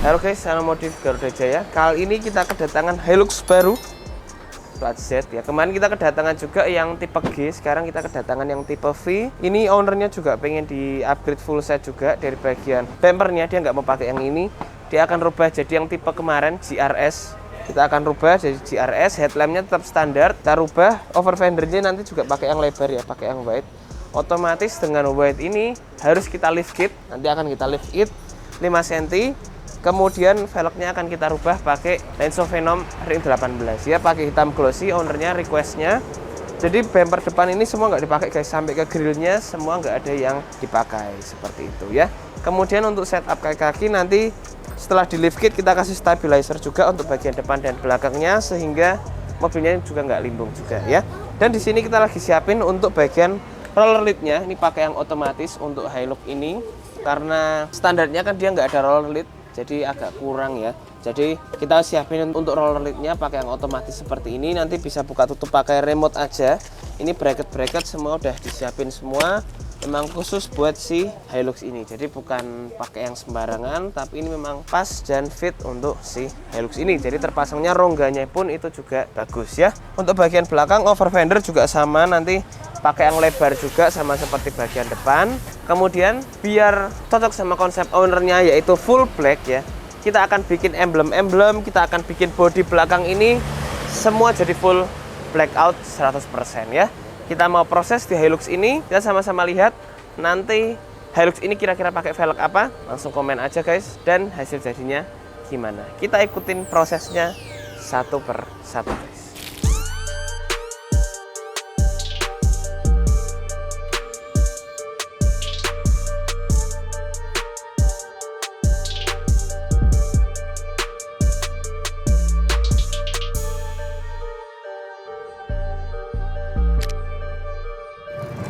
Halo guys, salam modif Garuda Jaya. Kali ini kita kedatangan Hilux baru plat Z ya. Kemarin kita kedatangan juga yang tipe G, sekarang kita kedatangan yang tipe V. Ini ownernya juga pengen di upgrade full set juga dari bagian bumpernya, dia nggak mau pakai yang ini. Dia akan rubah jadi yang tipe kemarin GRS. Kita akan rubah jadi GRS, headlampnya tetap standar. Kita rubah over fendernya nanti juga pakai yang lebar ya, pakai yang wide. Otomatis dengan wide ini harus kita lift kit. Nanti akan kita lift it 5 cm. Kemudian velgnya akan kita rubah pakai Lenso Venom ring 18 ya, pakai hitam glossy, ownernya requestnya. Jadi bumper depan ini semua nggak dipakai guys, sampai ke grillnya semua nggak ada yang dipakai seperti itu ya. Kemudian untuk setup kaki-kaki nanti setelah di lift kit kita kasih stabilizer juga untuk bagian depan dan belakangnya sehingga mobilnya juga nggak limbung juga ya. Dan di sini kita lagi siapin untuk bagian roller lidnya, ini pakai yang otomatis untuk Hilux ini karena standarnya kan dia nggak ada roller lid. Jadi agak kurang ya. Jadi kita siapin untuk roller lidnya pakai yang otomatis seperti ini. Nanti bisa buka tutup pakai remote aja. Ini bracket semua udah disiapin semua. Memang khusus buat si Hilux ini. Jadi bukan pakai yang sembarangan, tapi ini memang pas dan fit untuk si Hilux ini. Jadi terpasangnya rongganya pun itu juga bagus ya. Untuk bagian belakang over fender juga sama, nanti pakai yang lebar juga sama seperti bagian depan. Kemudian biar cocok sama konsep ownernya yaitu full black ya, kita akan bikin emblem-emblem, kita akan bikin bodi belakang ini semua jadi full blackout 100% ya. Kita mau proses di Hilux ini, kita sama-sama lihat nanti Hilux ini kira-kira pakai velg apa. Langsung komen aja guys, dan hasil jadinya gimana. Kita ikutin prosesnya satu per satu guys.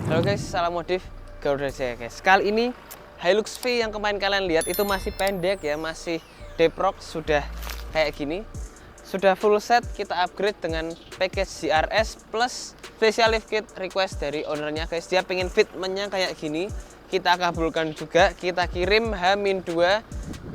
Halo guys, salam modif Garuda Jaya guys. Kali ini Hilux V yang kemarin kalian lihat itu masih pendek ya, masih deprok, sudah kayak gini. Sudah full set, kita upgrade dengan package GRS plus special lift kit request dari ownernya guys. Dia pengen fitmentnya kayak gini, kita kabulkan juga, kita kirim H-2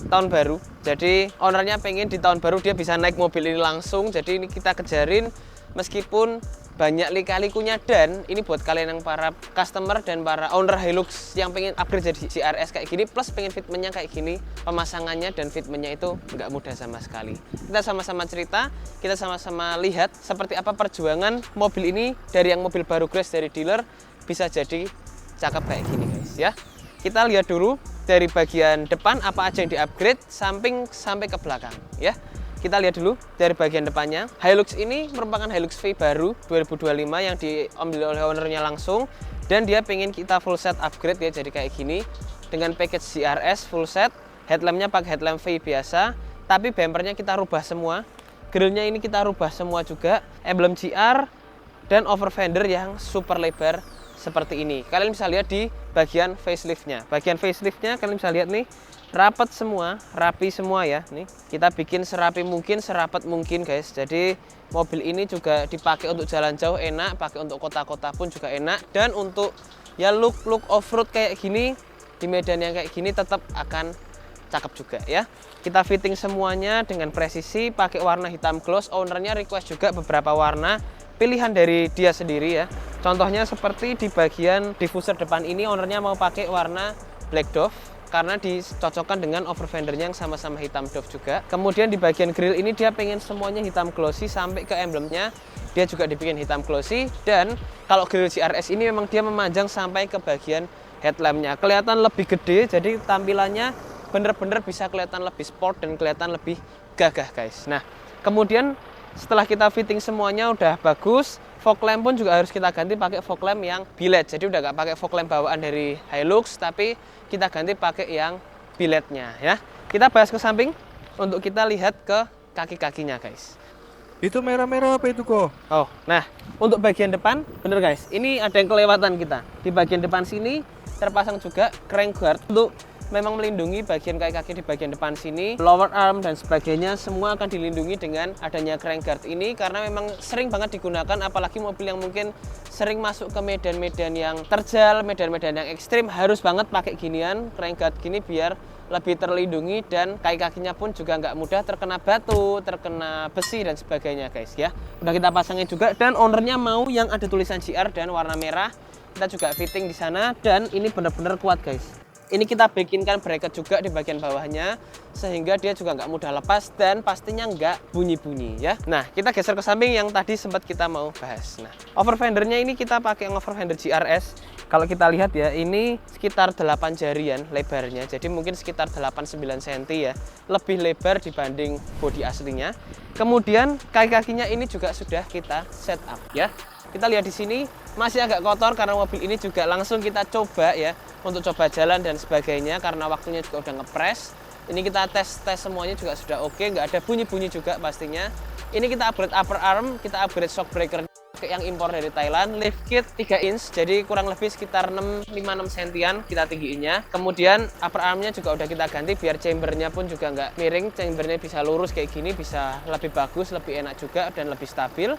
tahun baru. Jadi ownernya pengen di tahun baru dia bisa naik mobil ini langsung. Jadi ini kita kejarin meskipun banyak lika-likunya, dan ini buat kalian yang para customer dan para owner Hilux yang pengen upgrade jadi GRS kayak gini plus pengen fitmentnya kayak gini, pemasangannya dan fitmentnya itu nggak mudah sama sekali. Kita sama-sama cerita, kita sama-sama lihat seperti apa perjuangan mobil ini dari yang mobil baru grace dari dealer bisa jadi cakep kayak gini guys ya. Kita lihat dulu dari bagian depan apa aja yang di-upgrade, samping sampai ke belakang ya. Kita lihat dulu dari bagian depannya. Hilux ini merupakan Hilux V baru 2025 yang diambil oleh ownernya langsung, dan dia pengen kita full set upgrade ya, jadi kayak gini dengan package GRS full set. Headlampnya pakai headlamp V biasa, tapi bumpernya kita rubah semua. Grillnya ini kita rubah semua juga. Emblem GR dan over fender yang super lebar seperti ini. Kalian bisa lihat di bagian faceliftnya. Bagian faceliftnya kalian bisa lihat nih, rapat semua, rapi semua ya. Nih kita bikin serapi mungkin, serapat mungkin guys. Jadi mobil ini juga dipakai untuk jalan jauh enak, pakai untuk kota-kota pun juga enak, dan untuk ya look off-road kayak gini di medan yang kayak gini tetap akan cakep juga ya. Kita fitting semuanya dengan presisi, pakai warna hitam gloss. Ownernya request juga beberapa warna pilihan dari dia sendiri ya. Contohnya seperti di bagian diffuser depan ini ownernya mau pakai warna black dove karena dicocokkan dengan over fendernya yang sama-sama hitam dove juga. Kemudian di bagian grill ini dia pengen semuanya hitam glossy, sampai ke emblemnya dia juga dibikin hitam glossy. Dan kalau grill GRS ini memang dia memanjang sampai ke bagian headlampnya, kelihatan lebih gede, jadi tampilannya bener-bener bisa kelihatan lebih sport dan kelihatan lebih gagah guys. Nah kemudian setelah kita fitting semuanya udah bagus, fog lamp pun juga harus kita ganti pakai fog lamp yang biled. Jadi udah nggak pakai fog lamp bawaan dari Hilux, tapi kita ganti pakai yang bilednya ya. Kita bahas ke samping untuk kita lihat ke kaki-kakinya guys. Itu merah-merah apa itu kok? Oh, nah untuk bagian depan bener guys, ini ada yang kelewatan kita. Di bagian depan sini terpasang juga crank guard untuk memang melindungi bagian kaki-kaki di bagian depan sini, lower arm dan sebagainya semua akan dilindungi dengan adanya crank guard ini, karena memang sering banget digunakan apalagi mobil yang mungkin sering masuk ke medan-medan yang terjal, medan-medan yang ekstrim, harus banget pakai ginian crank guard gini biar lebih terlindungi, dan kaki-kakinya pun juga nggak mudah terkena batu, terkena besi dan sebagainya guys ya. Udah kita pasangin juga, dan ownernya mau yang ada tulisan GR dan warna merah. Kita juga fitting di sana, dan ini benar-benar kuat guys. Ini kita bikinkan bracket juga di bagian bawahnya, sehingga dia juga nggak mudah lepas dan pastinya nggak bunyi-bunyi ya. Nah, kita geser ke samping yang tadi sempat kita mau bahas. Nah, over fendernya ini kita pakai over fender GRS. Kalau kita lihat ya, ini sekitar 8 jarian lebarnya, jadi mungkin sekitar 8-9 cm ya, lebih lebar dibanding bodi aslinya. Kemudian kaki-kakinya ini juga sudah kita set up ya. Kita lihat di sini masih agak kotor karena mobil ini juga langsung kita coba ya, untuk coba jalan dan sebagainya, karena waktunya juga udah ngepres. Ini kita tes semuanya juga sudah oke, nggak ada bunyi-bunyi juga pastinya. Ini kita upgrade upper arm, kita upgrade shock breaker yang impor dari Thailand, lift kit 3 inch, jadi kurang lebih sekitar 5-6 sentian kita tinggiinnya. Kemudian upper armnya juga udah kita ganti biar chambernya pun juga nggak miring, chambernya bisa lurus kayak gini, bisa lebih bagus, lebih enak juga dan lebih stabil.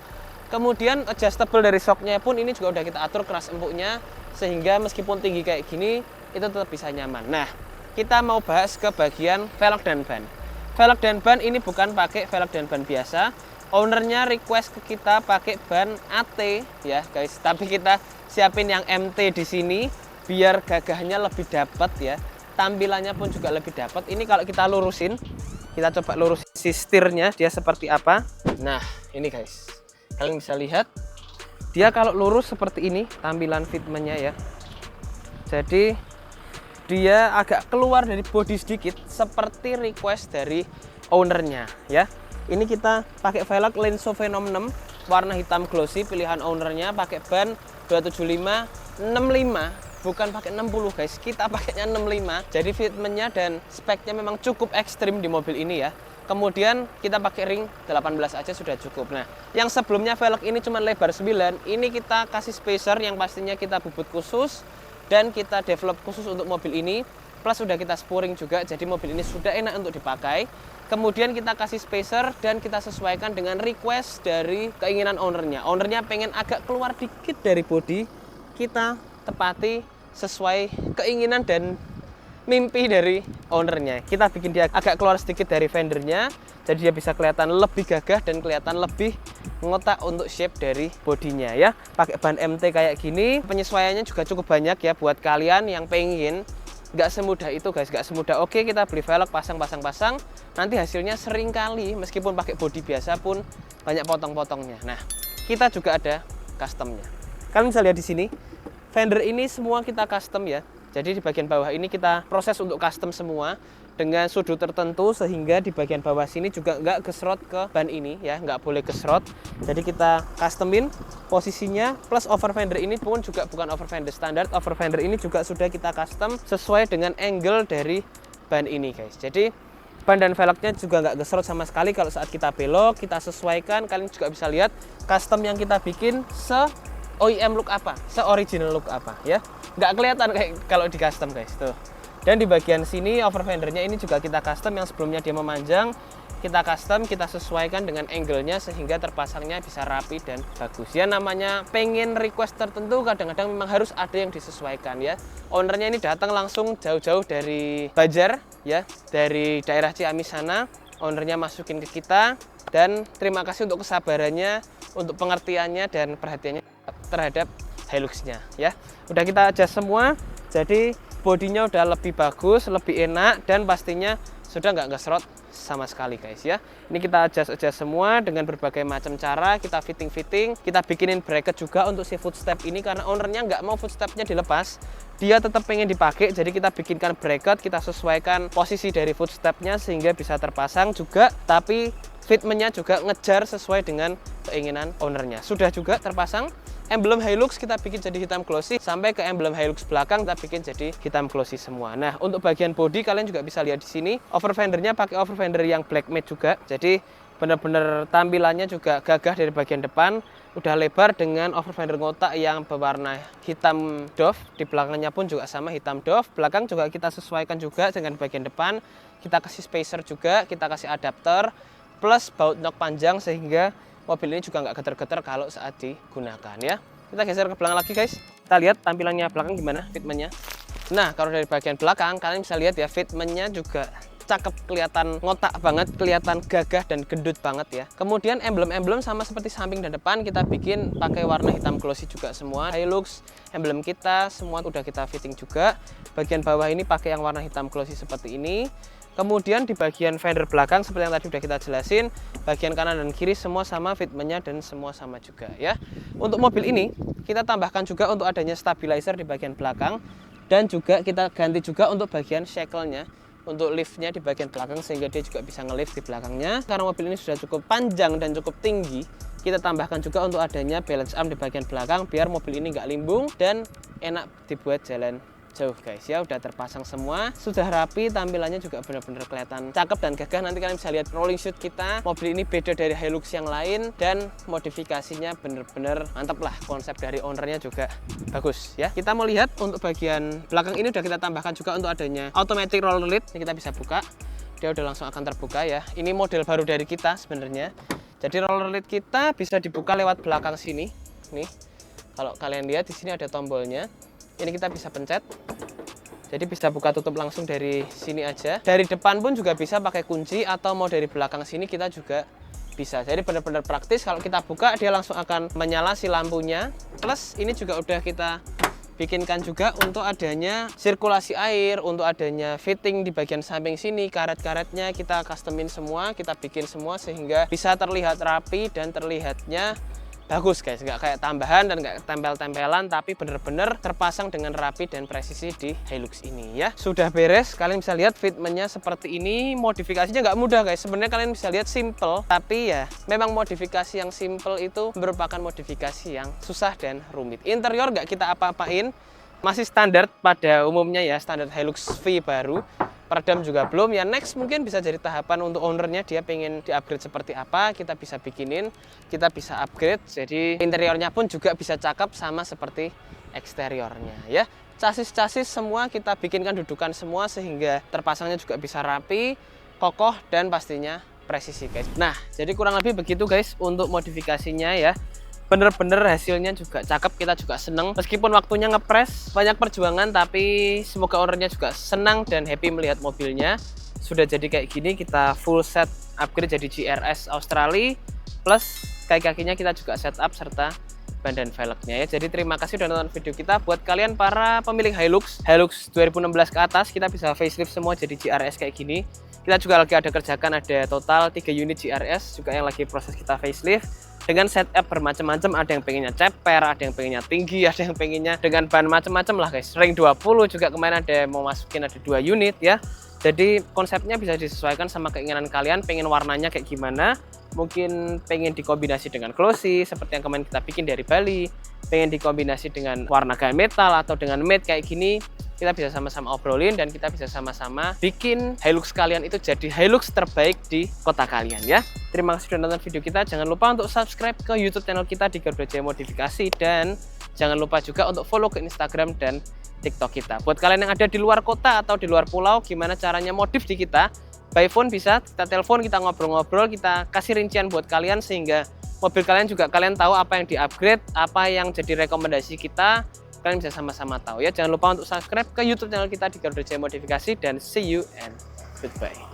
Kemudian adjustable dari shocknya pun ini juga udah kita atur keras empuknya, sehingga meskipun tinggi kayak gini itu tetap bisa nyaman. Nah, kita mau bahas ke bagian velg dan ban. Velg dan ban ini bukan pakai velg dan ban biasa. Ownernya request ke kita pakai ban AT ya guys, tapi kita siapin yang MT di sini biar gagahnya lebih dapat ya. Tampilannya pun juga lebih dapat. Ini kalau kita lurusin, kita coba lurusin si setirnya dia seperti apa. Nah, ini guys. Kalian bisa lihat dia kalau lurus seperti ini tampilan fitmentnya ya. Jadi dia agak keluar dari bodi sedikit seperti request dari ownernya ya. Ini kita pakai velg Lenso Venom 6 warna hitam glossy, pilihan ownernya, pakai ban 275 65, bukan pakai 60 guys, kita pakainya 65. Jadi fitmentnya dan speknya memang cukup ekstrim di mobil ini ya. Kemudian kita pakai ring 18 aja sudah cukup. Nah, yang sebelumnya velg ini cuma lebar 9, ini kita kasih spacer yang pastinya kita bubut khusus dan kita develop khusus untuk mobil ini. Plus sudah kita spuring juga, jadi mobil ini sudah enak untuk dipakai. Kemudian kita kasih spacer dan kita sesuaikan dengan request dari keinginan ownernya. Ownernya pengen agak keluar dikit dari bodi, kita tepati sesuai keinginan dan mimpi dari ownernya. Kita bikin dia agak keluar sedikit dari fendernya, jadi dia bisa kelihatan lebih gagah dan kelihatan lebih ngotak untuk shape dari bodinya ya. Pakai ban MT kayak gini, penyesuaiannya juga cukup banyak ya buat kalian yang pengen. Nggak semudah itu guys, nggak semudah oke kita beli velg pasang, nanti hasilnya sering kali meskipun pakai bodi biasa pun banyak potong-potongnya. Nah, kita juga ada customnya. Kalian bisa lihat di sini, fender ini semua kita custom ya. Jadi di bagian bawah ini kita proses untuk custom semua dengan sudut tertentu, sehingga di bagian bawah sini juga nggak gesrot ke ban ini ya, nggak boleh gesrot. Jadi kita customin posisinya, plus over fender ini pun juga bukan over fender standar. Over fender ini juga sudah kita custom sesuai dengan angle dari ban ini guys. Jadi ban dan velgnya juga nggak gesrot sama sekali. Kalau saat kita belok kita sesuaikan, kalian juga bisa lihat custom yang kita bikin OEM look apa, original look apa ya. Nggak kelihatan kayak kalau di custom guys tuh. Dan di bagian sini over fendernya ini juga kita custom, yang sebelumnya dia memanjang kita custom, kita sesuaikan dengan angle-nya sehingga terpasangnya bisa rapi dan bagus ya. Namanya pengen request tertentu kadang-kadang memang harus ada yang disesuaikan ya. Ownernya ini datang langsung jauh-jauh dari Banjar ya, dari daerah Ciamis sana. Ownernya masukin ke kita, dan terima kasih untuk kesabarannya, untuk pengertiannya dan perhatiannya terhadap Hilux-nya ya. Udah kita adjust semua, jadi bodinya udah lebih bagus, lebih enak, dan pastinya sudah nggak ngesrot sama sekali guys ya. Ini kita adjust semua dengan berbagai macam cara, kita fitting, kita bikinin bracket juga untuk si footstep ini karena ownernya nggak mau footstepnya dilepas, dia tetap pengen dipakai. Jadi kita bikinkan bracket, kita sesuaikan posisi dari footstepnya sehingga bisa terpasang juga, tapi fitmentnya juga ngejar sesuai dengan keinginan ownernya. Sudah juga terpasang. Emblem Hilux kita bikin jadi hitam glossy, sampai ke emblem Hilux belakang kita bikin jadi hitam glossy semua. Nah, untuk bagian bodi kalian juga bisa lihat di sini, over fendernya pakai over fender yang black matte juga. Jadi benar-benar tampilannya juga gagah dari bagian depan, udah lebar dengan over fender ngotak yang berwarna hitam doff. Di belakangnya pun juga sama hitam doff. Belakang juga kita sesuaikan juga dengan bagian depan. Kita kasih spacer juga, kita kasih adapter, plus baut nok panjang sehingga mobil ini juga nggak geter-geter kalau saat digunakan ya. Kita geser ke belakang lagi guys. Kita lihat tampilannya belakang gimana fitmentnya. Nah, kalau dari bagian belakang kalian bisa lihat ya, fitmentnya juga cakep, kelihatan ngotak banget, kelihatan gagah dan gendut banget ya. Kemudian emblem-emblem sama seperti samping dan depan kita bikin pakai warna hitam glossy juga semua. Hilux, emblem kita semua udah kita fitting juga. Bagian bawah ini pakai yang warna hitam glossy seperti ini. Kemudian di bagian fender belakang seperti yang tadi udah kita jelasin, bagian kanan dan kiri semua sama fitmentnya dan semua sama juga ya. Untuk mobil ini kita tambahkan juga untuk adanya stabilizer di bagian belakang, dan juga kita ganti juga untuk bagian shackle-nya, untuk liftnya di bagian belakang, sehingga dia juga bisa ngelift di belakangnya. Karena mobil ini sudah cukup panjang dan cukup tinggi, kita tambahkan juga untuk adanya balance arm di bagian belakang biar mobil ini nggak limbung dan enak dibuat jalan jauh guys ya. Udah terpasang semua, sudah rapi, tampilannya juga benar-benar kelihatan cakep dan gagah. Nanti kalian bisa lihat rolling shoot kita. Mobil ini beda dari Hilux yang lain dan modifikasinya benar-benar mantap lah. Konsep dari ownernya juga bagus ya. Kita mau lihat untuk bagian belakang ini udah kita tambahkan juga untuk adanya automatic roller lid. Ini kita bisa buka, dia udah langsung akan terbuka ya. Ini model baru dari kita sebenarnya. Jadi roller lid kita bisa dibuka lewat belakang sini. Nih, kalau kalian lihat di sini ada tombolnya. Ini kita bisa pencet, jadi bisa buka tutup langsung dari sini aja. Dari depan pun juga bisa pakai kunci, atau mau dari belakang sini kita juga bisa. Jadi benar-benar praktis, kalau kita buka dia langsung akan menyala si lampunya. Plus ini juga udah kita bikinkan juga untuk adanya sirkulasi air, untuk adanya fitting di bagian samping sini, karet-karetnya kita customin semua, kita bikin semua sehingga bisa terlihat rapi dan terlihatnya bagus guys, nggak kayak tambahan dan nggak tempel-tempelan, tapi bener-bener terpasang dengan rapi dan presisi di Hilux ini ya. Sudah beres, kalian bisa lihat fitmentnya seperti ini. Modifikasinya nggak mudah guys, sebenarnya kalian bisa lihat simple, tapi ya memang modifikasi yang simple itu merupakan modifikasi yang susah dan rumit. Interior nggak kita apa-apain, masih standar pada umumnya ya, standar Hilux V baru. Peredam juga belum ya. Next mungkin bisa jadi tahapan untuk ownernya, dia pengen di-upgrade seperti apa, kita bisa bikinin, kita bisa upgrade. Jadi interiornya pun juga bisa cakep sama seperti eksteriornya ya. Chassis semua kita bikinkan dudukan semua sehingga terpasangnya juga bisa rapi, kokoh dan pastinya presisi guys. Nah, jadi kurang lebih begitu guys untuk modifikasinya ya. Bener-bener hasilnya juga cakep, kita juga seneng. Meskipun waktunya ngepres, banyak perjuangan, tapi semoga ownernya juga senang dan happy melihat mobilnya. Sudah jadi kayak gini, kita full set upgrade jadi GRS Australia, plus kaki-kakinya kita juga setup serta ban dan velgnya ya. Jadi terima kasih udah nonton video kita. Buat kalian para pemilik Hilux 2016 ke atas, kita bisa facelift semua jadi GRS kayak gini. Kita juga lagi ada kerjakan, ada total 3 unit GRS juga yang lagi proses kita facelift dengan setup bermacam-macam. Ada yang pengennya ceper, ada yang pengennya tinggi, ada yang pengennya dengan ban macam-macam lah guys. Ring 20 juga kemarin ada mau masukin, ada 2 unit ya. Jadi konsepnya bisa disesuaikan sama keinginan kalian, pengen warnanya kayak gimana. Mungkin pengen dikombinasi dengan glossy seperti yang kemarin kita bikin dari Bali, pengen dikombinasi dengan warna gunmetal atau dengan matte kayak gini. Kita bisa sama-sama obrolin dan kita bisa sama-sama bikin Hilux kalian itu jadi Hilux terbaik di kota kalian ya. Terima kasih sudah nonton video kita. Jangan lupa untuk subscribe ke YouTube channel kita di Garuda Jaya Modifikasi, dan jangan lupa juga untuk follow ke Instagram dan TikTok kita. Buat kalian yang ada di luar kota atau di luar pulau, gimana caranya modif di kita? By phone bisa, kita telepon, kita ngobrol-ngobrol, kita kasih rincian buat kalian sehingga mobil kalian juga kalian tahu apa yang di-upgrade, apa yang jadi rekomendasi kita. Kalian bisa sama-sama tahu ya. Jangan lupa untuk subscribe ke YouTube channel kita di Garuda Jaya Modifikasi, dan see you and goodbye.